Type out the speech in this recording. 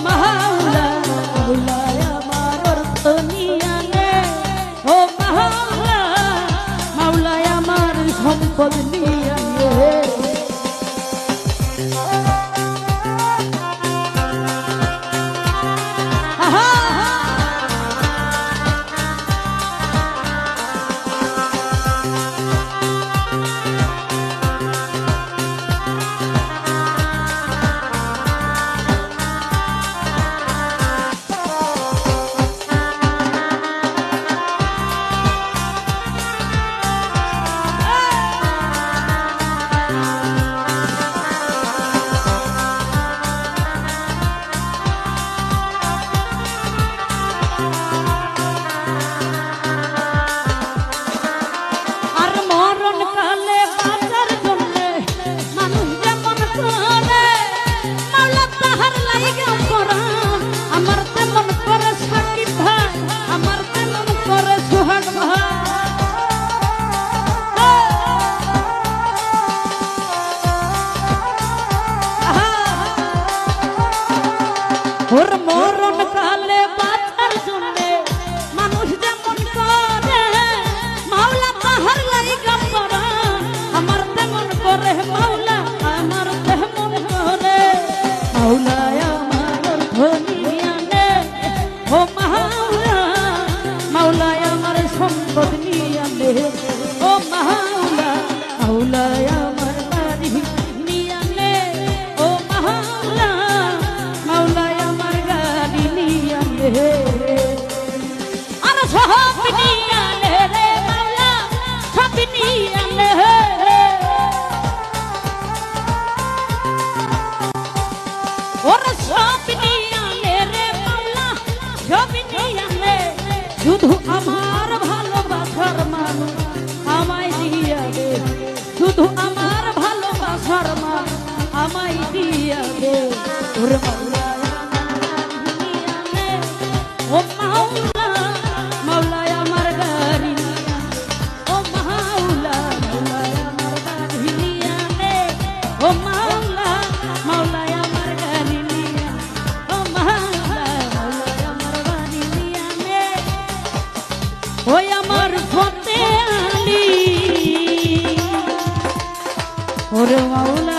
মাওলা মাওলা আমার অর্থ নিয়ানে ও মাওলা মাওলা আমার সম্পদ নিয়ানে ওর মরণ কালে বাঁচার জন্যে মানুষ যেমন করে মাওলা তাহার লাইগা পরাণ আমার তেমন করে মাওলা আমার তেমন করে মাওলা আমার ধনিয়ানে ও মাওলা মাওলা আমার সম্পদ নিয়ানে ও মাওলা মাওলা আমার বাড়ি নিয়ানে ও মাওলা মাওলা আর সব নিয়ানে রে মাওলা সব নিয়ানে ওর সব নিয়ানে রে মাওলা সব নিয়ানে শুধু আমার ভালোবাসার মানুষ আমায় দিয়া দে শুধু আমার ভালোবাসার মানুষ আমায় দিয়া দে ওর মাওলা ও মাওলা মাওলা আমার গাড়ি ও মাওলা মাওলা আমার গাড়ি নিয়ানে ও মাওলা মাওলা আমার গাড়ি নিয়া ও মাওলা মাওলা আমার গাড়ি নিয়ানে ওই আমার ফতে আলী ওরে মাওলা